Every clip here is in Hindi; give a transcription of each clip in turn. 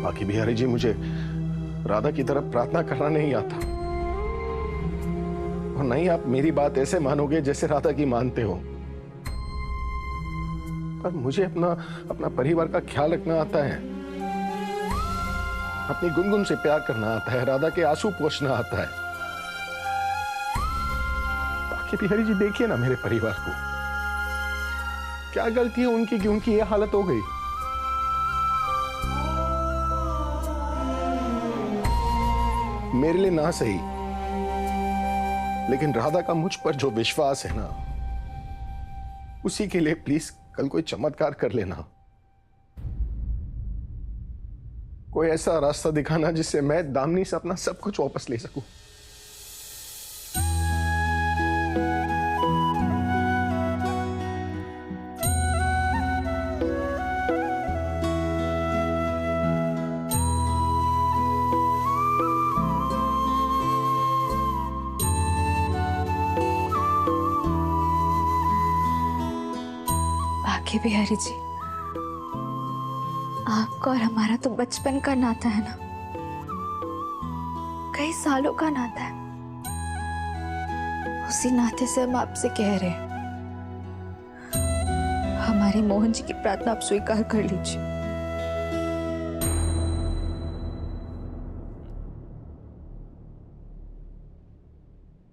बाकी बिहारी जी, मुझे राधा की तरफ प्रार्थना करना नहीं आता, और नहीं आप मेरी बात ऐसे मानोगे जैसे राधा की मानते हो। पर मुझे अपना परिवार का ख्याल रखना आता है, अपनी गुनगुन से प्यार करना आता है, राधा के आंसू पोंछना आता है। बाकी बिहारी जी देखिए ना मेरे परिवार को, क्या गलती है उनकी कि उनकी यह हालत हो गई। मेरे लिए ना सही, लेकिन राधा का मुझ पर जो विश्वास है ना, उसी के लिए प्लीज कल कोई चमत्कार कर लेना। कोई ऐसा रास्ता दिखाना जिससे मैं दामिनी से अपना सब कुछ वापस ले सकूं। बाकी बिहारी जी, आपका और हमारा तो बचपन का नाता है ना, कई सालों का नाता है। उसी नाते से हम आपसे कह रहे हैं, हमारे मोहन जी की प्रार्थना आप स्वीकार कर लीजिए।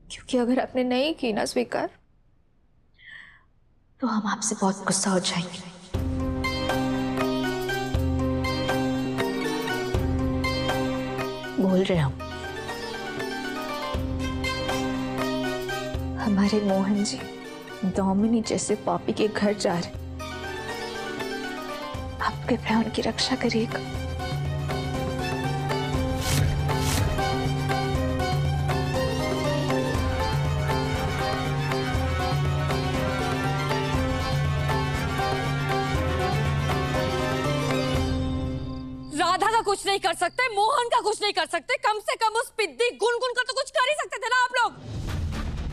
क्योंकि अगर आपने नहीं की ना स्वीकार, तो हम आपसे बहुत गुस्सा हो जाएंगे। बोल रहे हम, हमारे मोहन जी दामिनी जैसे पापी के घर जा रहे, आप कृपया उनकी रक्षा करिएगा। राधा का कुछ नहीं कर सकते, मोहन का कुछ नहीं कर सकते, कम से कम उस पिद्दी गुनगुन का तो कुछ कर ही सकते थे ना आप लोग।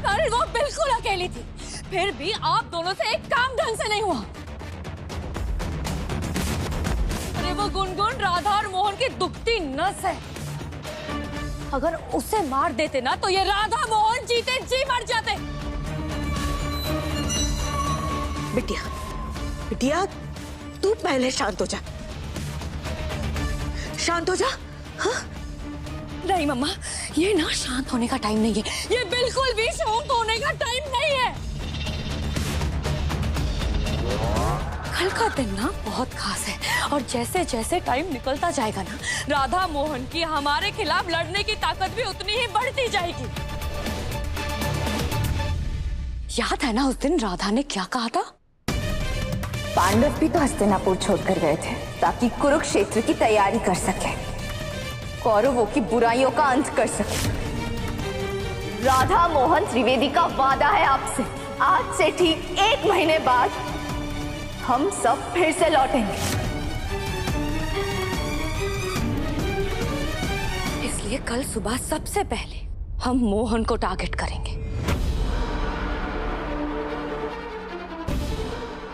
अरे वो बिल्कुल अकेली थी, फिर भी आप दोनों से एक काम ढंग से नहीं हुआ। अरे वो गुनगुन राधा और मोहन की दुखती नस है, अगर उसे मार देते ना तो ये राधा मोहन जीते जी मर जाते। बिटिया, बिटिया तू पहले शांत हो जा, शांत हो जा। हाँ? नहीं मम्मा, ये ना शांत होने का टाइम नहीं है, ये बिल्कुल भी शांत होने का टाइम नहीं है। कल का दिन ना बहुत खास है, और जैसे जैसे टाइम निकलता जाएगा ना, राधा मोहन की हमारे खिलाफ लड़ने की ताकत भी उतनी ही बढ़ती जाएगी। याद है ना उस दिन राधा ने क्या कहा था? पांडव भी तो हस्तिनापुर छोड़कर गए थे ताकि कुरुक्षेत्र की तैयारी कर सके, कौरवों की बुराइयों का अंत कर सके। राधा मोहन त्रिवेदी का वादा है आपसे, आज से ठीक 1 महीने बाद हम सब फिर से लौटेंगे। इसलिए कल सुबह सबसे पहले हम मोहन को टारगेट करेंगे।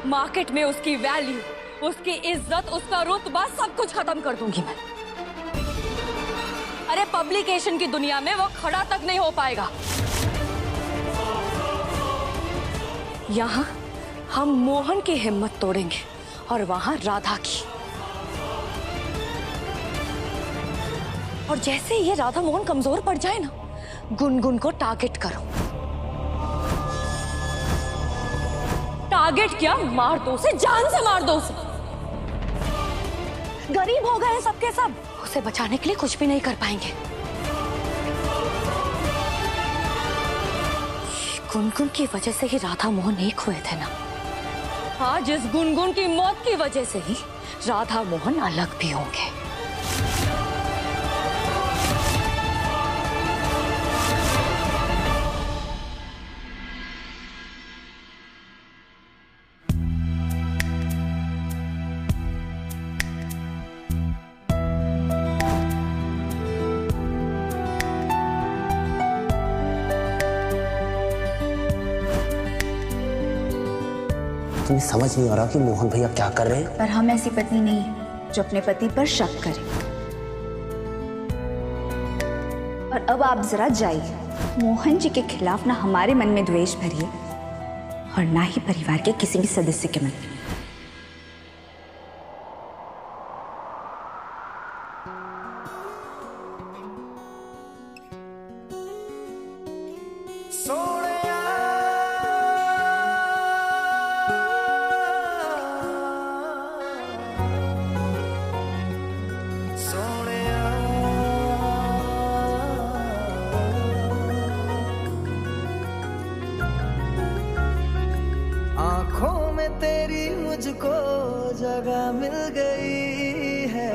मार्केट में उसकी वैल्यू, उसकी इज्जत, उसका रुतबा सब कुछ खत्म कर दूंगी मैं। अरे पब्लिकेशन की दुनिया में वो खड़ा तक नहीं हो पाएगा। यहां हम मोहन की हिम्मत तोड़ेंगे और वहां राधा की। और जैसे ये राधा मोहन कमजोर पड़ जाए ना, गुनगुन को टारगेट करो। टारगेट क्या, मार दो उसे, जान से मार दो उसे। गरीब हो गए सबके सब, उसे बचाने के लिए कुछ भी नहीं कर पाएंगे। गुनगुन की वजह से ही राधा मोहन एक हुए थे ना, आज इस गुनगुन की मौत की वजह से ही राधा मोहन अलग भी होंगे। तुम्हें समझ नहीं आ रहा कि मोहन भैया क्या कर रहे हैं? पर हम ऐसी पत्नी नहीं है जो अपने पति पर शक करे। और अब आप जरा जाइए। मोहन जी के खिलाफ ना हमारे मन में द्वेष भरिए और ना ही परिवार के किसी भी सदस्य के मन में। आँखों में तेरी मुझको जगह मिल गई है,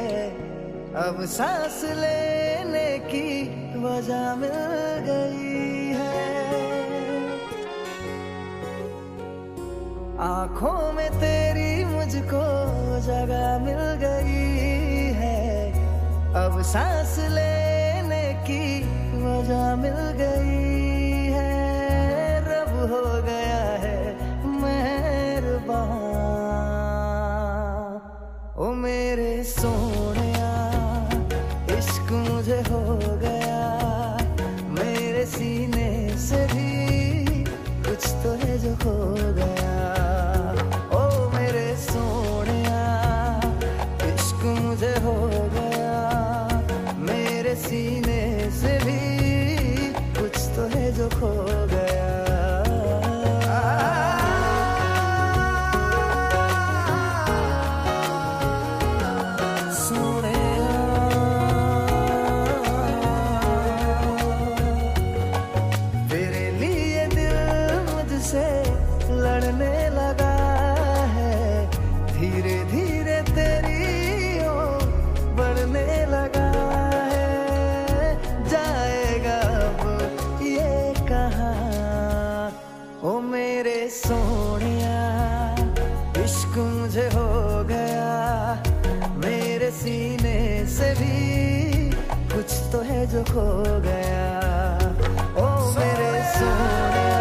अब सांस लेने की वजह मिल गई है। आँखों में तेरी मुझको जगह मिल गई है, अब सांस लेने की वजह मिल गई है। रब हो गया है मेहरबान, ओ मेरे सोनिया इश्क मुझे हो गया, मेरे सीने से भी कुछ तो है जो खो गया। ओ मेरे सोनिया इश्क मुझे हो गया, मेरे सीने से भी कुछ तो है जो खो गया। लड़ने लगा है, धीरे धीरे तेरी ओर बढ़ने लगा है। जाएगा अब ये कहाँ, ओ मेरे सोनिया इश्क मुझे हो गया, मेरे सीने से भी कुछ तो है जो खो गया। ओ मेरे सोनिया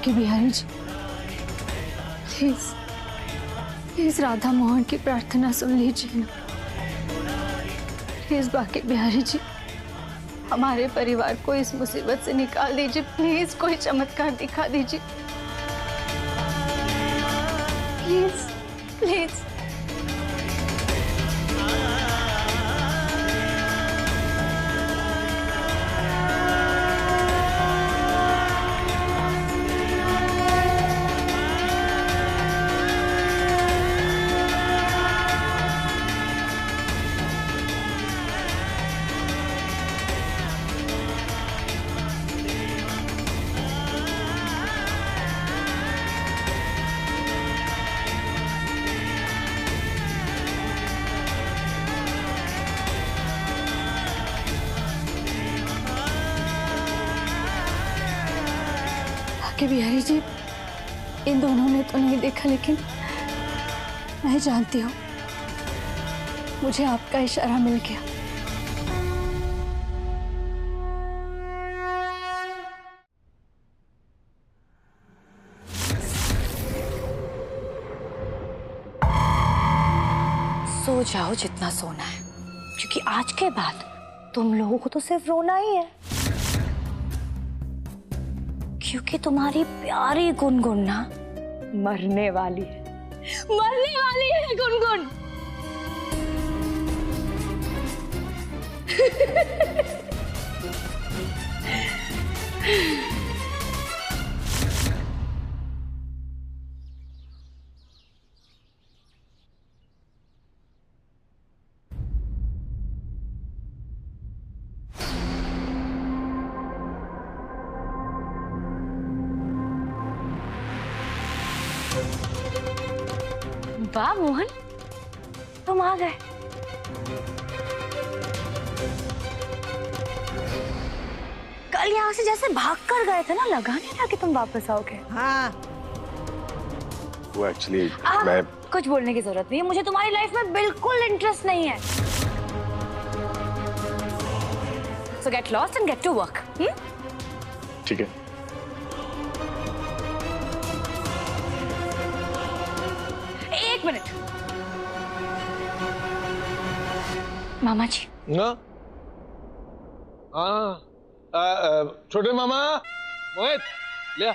बिहारी जी, प्लीज प्लीज राधा मोहन की प्रार्थना सुन लीजिए ना। प्लीज बाकी बिहारी जी, हमारे परिवार को इस मुसीबत से निकाल दीजिए। प्लीज कोई चमत्कार दिखा दीजिए, प्लीज प्लीज। कि बिहारी जी, इन दोनों ने तो नहीं देखा, लेकिन मैं जानती हूँ, मुझे आपका इशारा मिल गया। सो जाओ जितना सोना है, क्योंकि आज के बाद तुम लोगों को तो सिर्फ रोना ही है, क्योंकि तुम्हारी प्यारी गुनगुन ना मरने वाली है। मरने वाली है गुनगुन। वाह मोहन, तुम आ गए। कल यहाँ से जैसे भाग कर गए थे ना, लगा नहीं था कि तुम वापस आओगे। हाँ, वो एक्चुअली मैं कुछ बोलने की जरूरत नहीं है, मुझे तुम्हारी लाइफ में बिल्कुल इंटरेस्ट नहीं है। So get lost and get to work. ठीक है। एक मिनट। मामा जी। ना? हाँ। छोटे मामा, मोहित, ले आ।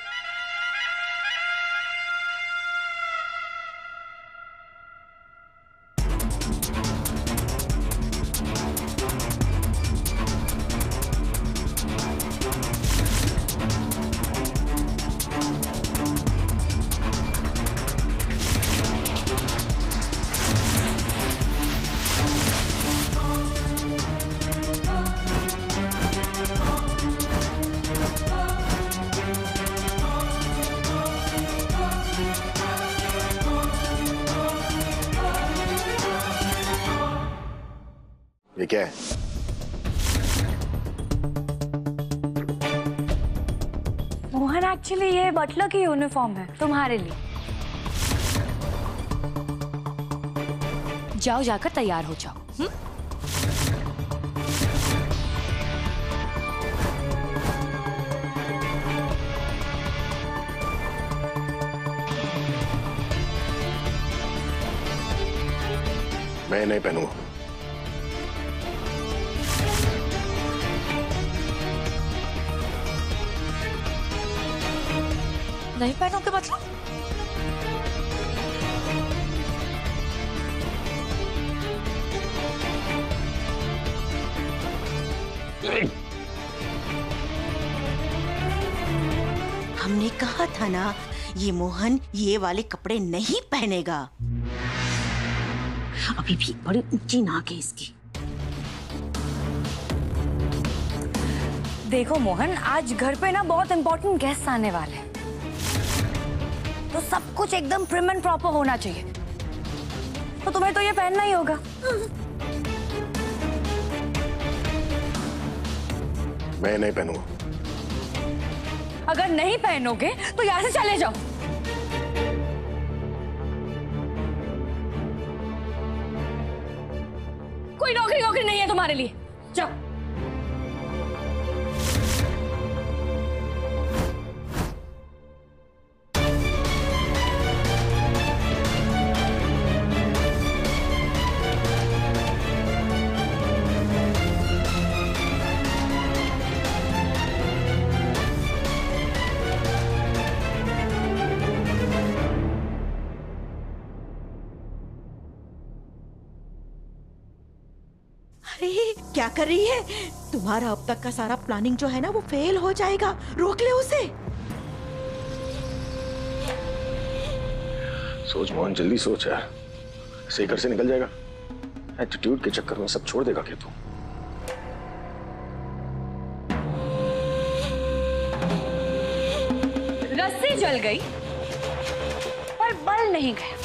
ये क्या है? मोहन, एक्चुअली ये बटलर की यूनिफॉर्म है तुम्हारे लिए। जाओ, जाकर तैयार हो जाओ। मैं नहीं पहनूंगा। नहीं पहनोगे मतलब? हमने कहा था ना, ये मोहन ये वाले कपड़े नहीं पहनेगा। अभी भी बड़ी ऊंची नाक है इसकी। देखो मोहन, आज घर पे ना बहुत इंपॉर्टेंट गेस्ट आने वाले हैं, तो सब कुछ एकदम प्रिम एंड प्रॉपर होना चाहिए। तो तुम्हें तो ये पहनना ही होगा। मैं नहीं पहनूंगा। अगर नहीं पहनोगे तो यहाँ से चले जाओ। कोई नौकरी नहीं है तुम्हारे लिए, जाओ। अरे क्या कर रही है? तुम्हारा अब तक का सारा प्लानिंग जो है ना वो फेल हो जाएगा। रोक ले उसे। सोच मोहन, जल्दी सोच यार, ऐसे घर से निकल जाएगा। एटीट्यूड के चक्कर में सब छोड़ देगा क्या तू? रस्सी जल गई पर बल नहीं गया।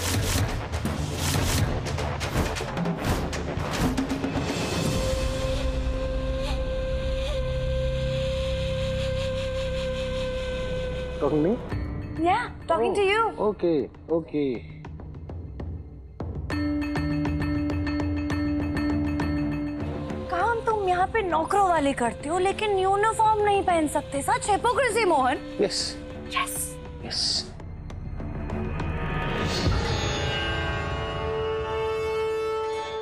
Talking to me? Yeah, talking to you. Okay, okay. काम तुम यहाँ पे नौकरों वाले करते हो, लेकिन यूनिफॉर्म नहीं पहन सकते। Such hypocrisy Mohan. Yes. Yes. Yes.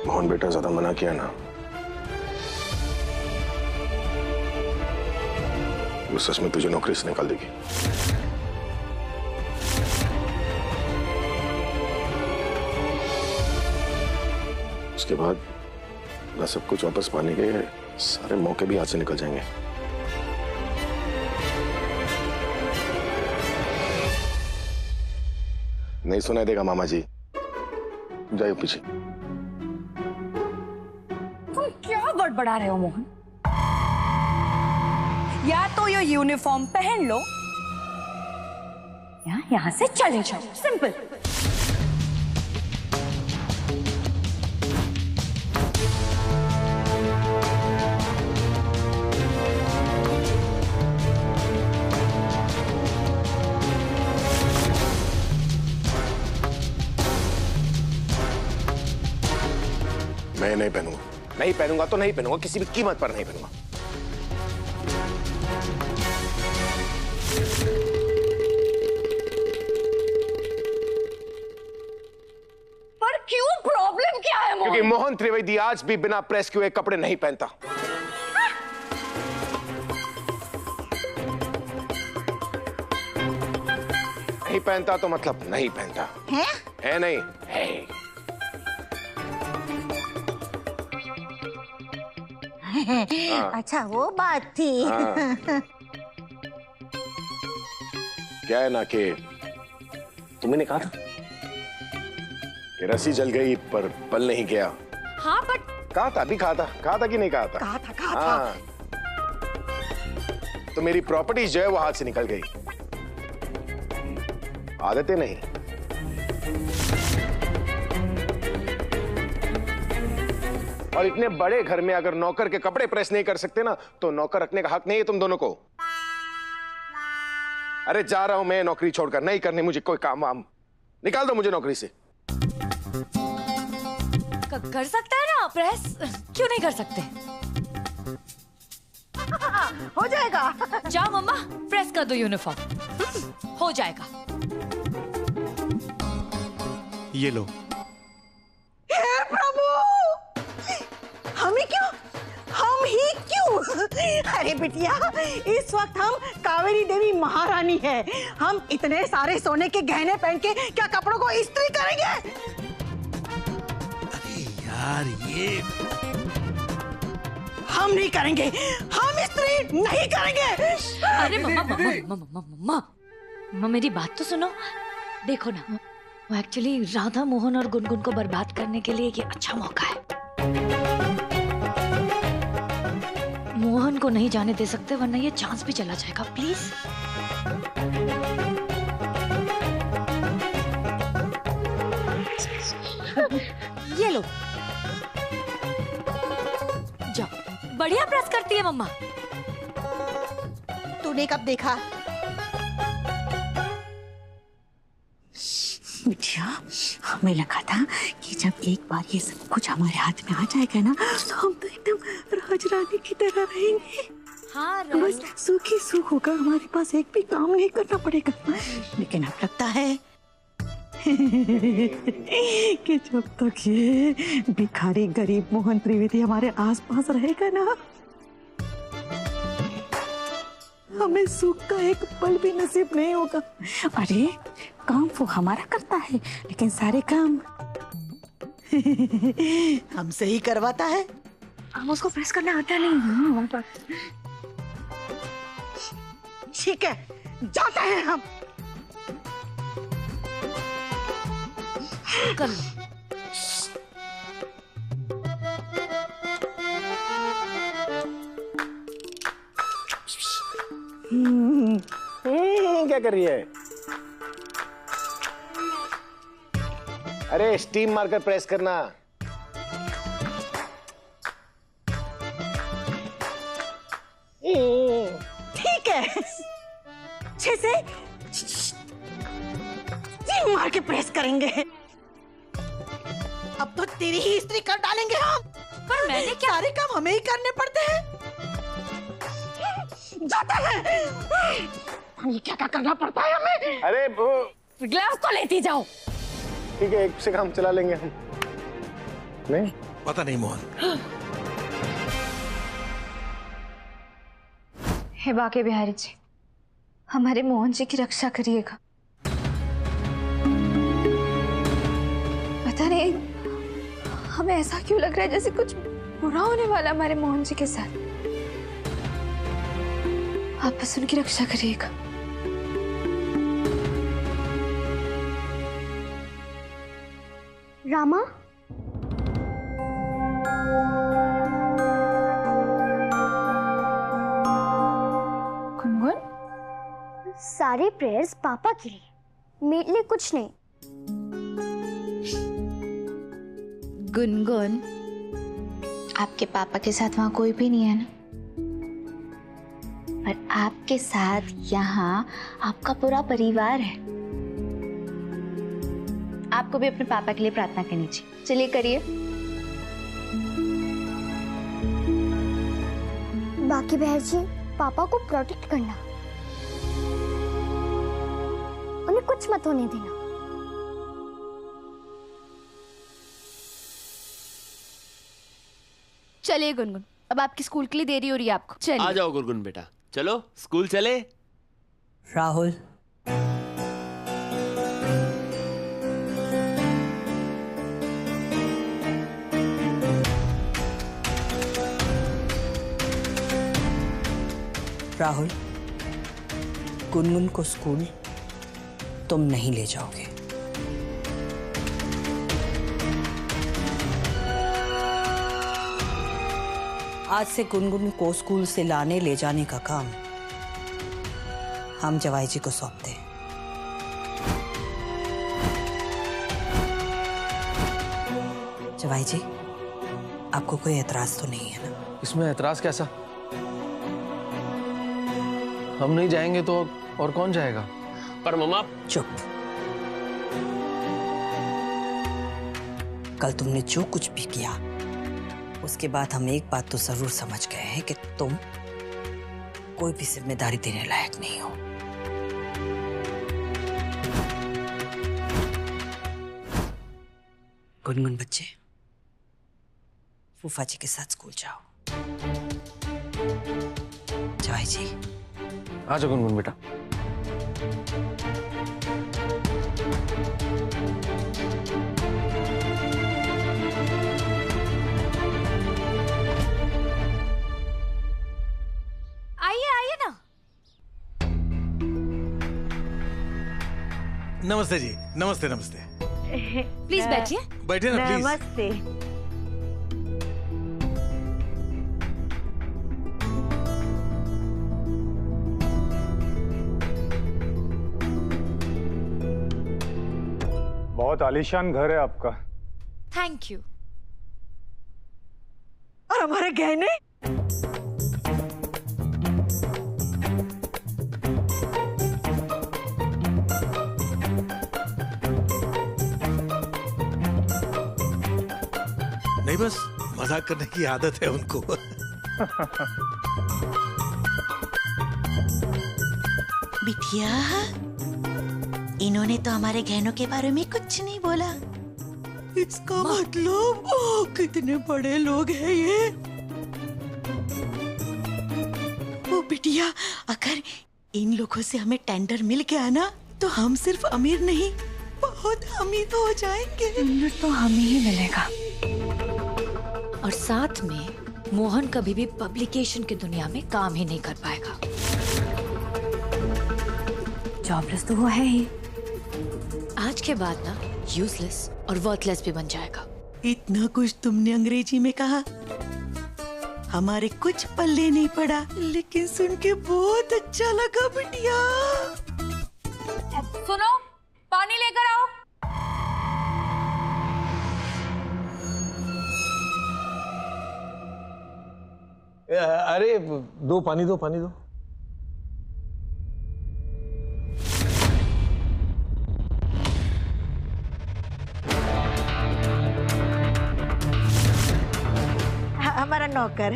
Mohan बेटा, ज्यादा मना किया ना, वो सच में तुझे नौकरी से निकाल देगी। उसके बाद ना सब कुछ वापस पाने के सारे मौके भी हाथ से निकल जाएंगे। नहीं सुनाई देगा मामा जी, जाइए पीछे। तुम क्या बड़बड़ा रहे हो मोहन? या तो ये यूनिफॉर्म पहन लो या यहाँ से चले जाओ। सिंपल। मैं नहीं पहनूंगा। नहीं पहनूंगा तो नहीं पहनूंगा, किसी भी कीमत पर नहीं पहनूंगा। क्यों किया है क्योंकि मोहन त्रिवेदी आज भी बिना प्रेस किए कपड़े नहीं पहनता। नहीं पहनता तो मतलब नहीं पहनता है नहीं है। अच्छा वो बात थी। क्या है ना कि तुमने कहा था कि रस्सी जल गई पर बल नहीं गया। हाँ बट कहा था, अभी कहा था कि नहीं कहा था? कहा था। तो मेरी प्रॉपर्टीज जो है वो हाथ से निकल गई। आदतें नहीं। और इतने बड़े घर में अगर नौकर के कपड़े प्रेस नहीं कर सकते ना, तो नौकर रखने का हक नहीं है तुम दोनों को। अरे जा रहा हूं मैं नौकरी छोड़कर, नहीं करने मुझे कोई काम वाम। निकाल दो मुझे नौकरी से। कर सकता है ना प्रेस, क्यों नहीं कर सकते? हो जाएगा। जाओ मम्मा प्रेस कर दो यूनिफॉर्म, हो जाएगा। ये लो। हे प्रभु, हम ही क्यों? अरे बिटिया, इस वक्त हम कावेरी देवी महारानी है। हम इतने सारे सोने के गहने पहन के क्या कपड़ों को इस्त्री करेंगे? अरे यार ये हम नहीं करेंगे, हम इस्त्री नहीं करेंगे। अरे मम्मा मेरी बात तो सुनो। देखो ना, वो एक्चुअली राधा मोहन और गुनगुन को बर्बाद करने के लिए ये अच्छा मौका है। मोहन को नहीं जाने दे सकते, वरना ये चांस भी चला जाएगा। प्लीज ये लो, जाओ। बढ़िया प्रेस करती है मम्मा। तूने कब देखा? बिटिया, हमें लगा था कि जब एक बार ये सब कुछ हमारे हाथ में आ जाएगा ना, तो हम तो एकदम राजरानी की तरह रहेंगे। हाँ बस सूखी सूख होकर हमारे पास एक भी काम नहीं करना पड़ेगा। लेकिन अब लगता है कि जब तक ये भिखारी गरीब मोहन त्रिवेदी हमारे आसपास रहेगा ना, हमें सुख का एक पल भी नसीब नहीं होगा। अरे काम वो हमारा करता है, लेकिन सारे काम हमसे ही करवाता है। हम उसको प्रेस करना आता नहीं। ठीक है, जाते हैं हम। कर लो। क्या कर रही है? अरे स्टीम मारकर प्रेस करना। ठीक है, अच्छे से स्टीम मार के प्रेस करेंगे। अब तो तेरी ही इस्त्री कर डालेंगे हम। पर मैंने क्या? सारे काम हमें ही करने पड़ते हैं। जाता है। ये क्या करना पड़ता है हमें? अरे वो ग्लव्स तो लेती जाओ। ठीक है, एक से काम चला लेंगे हम। नहीं पता नहीं मोहन। हे बाके बिहारी जी, हमारे मोहन जी की रक्षा करिएगा। पता नहीं हमें ऐसा क्यों लग रहा है जैसे कुछ बुरा होने वाला हमारे मोहन जी के साथ। आप बस उनकी रक्षा करिएगा। रामा, गुनगुन, सारे प्रेयर्स पापा के लिए, मेरे लिए कुछ नहीं। गुनगुन, आपके पापा के साथ वहां कोई भी नहीं है ना, पर आपके साथ यहाँ आपका पूरा परिवार है। आपको भी अपने पापा के लिए प्रार्थना करनी चाहिए। चलिए करिए। बाकी बहन जी, पापा को प्रोटेक्ट करना, उन्हें कुछ मत होने देना। चलिए गुनगुन, अब आपकी स्कूल के लिए देरी हो रही है आपको। चलिए आ जाओ गुनगुन बेटा, चलो स्कूल चले। राहुल, राहुल, गुनगुन को स्कूल तुम नहीं ले जाओगे। आज से गुनगुन को स्कूल से लाने ले जाने का काम हम जवाई जी को सौंपते हैं। जवाई जी, आपको कोई एतराज तो नहीं है ना? इसमें एतराज कैसा? हम नहीं जाएंगे तो और कौन जाएगा? पर मम्मा। चुप। कल तुमने जो कुछ भी किया उसके बाद हम एक बात तो जरूर समझ गए हैं कि तुम कोई भी जिम्मेदारी देने लायक नहीं हो। गुनगुन बच्चे, फूफा जी के साथ स्कूल जाओ। जवाई जी, आ जाओ गुनगुन बेटा। आइए आइए ना। नमस्ते जी, नमस्ते नमस्ते। प्लीज बैठिए। बैठे ना प्लीज। नमस्ते। बहुत आलीशान घर है आपका। Thank you. और हमारे गहने? नहीं, बस मजाक करने की आदत है उनको। बिटिया, इन्होंने तो हमारे गहनों के बारे में कुछ नहीं बोला। इसका मतलब कितने बड़े लोग हैं ये। ओ बिटिया, अगर इन लोगों से हमें टेंडर मिल गया ना तो हम सिर्फ अमीर नहीं, बहुत अमीर हो जाएंगे। टेंडर तो हमें ही मिलेगा। और साथ में मोहन कभी भी पब्लिकेशन की दुनिया में काम ही नहीं कर पाएगा। जॉबलेस तो वो है ही। आज के बाद ना यूजलेस और वर्थलेस भी बन जाएगा। इतना कुछ तुमने अंग्रेजी में कहा, हमारे कुछ पल्ले नहीं पड़ा, लेकिन सुन के बहुत अच्छा लगा बिटिया। सुनो, पानी लेकर आओ। अरे दो, पानी दो, पानी दो। हमारा नौकर।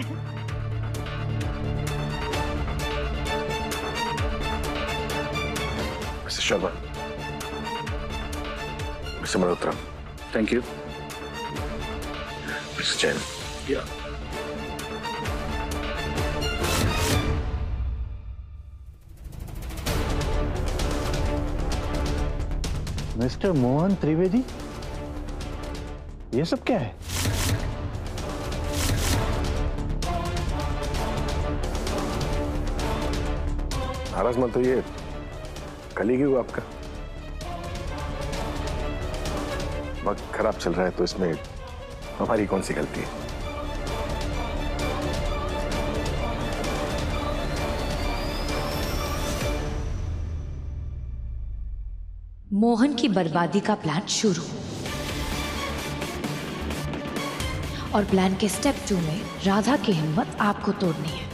Mister Sharma, mister Malhotra, thank you. Mister Jain, mister Mohan Trivedi, ये सब क्या है? नाराज मत होइए, कलीग हुआ आपका। वक्त खराब चल रहा है तो इसमें हमारी कौन सी गलती है? मोहन की बर्बादी का प्लान शुरू। और प्लान के स्टेप 2 में राधा की हिम्मत आपको तोड़नी है।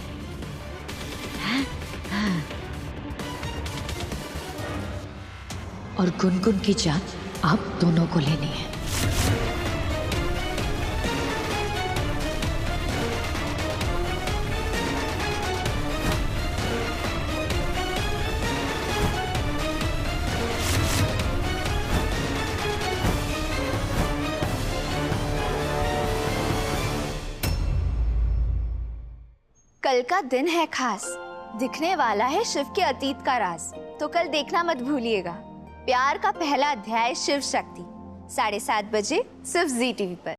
और गुनगुन की जान आप दोनों को लेनी है। कल का दिन है खास, दिखने वाला है शिव के अतीत का राज, तो कल देखना मत भूलिएगा प्यार का पहला अध्याय शिव शक्ति, 7:30 बजे सिर्फ जी टीवी पर।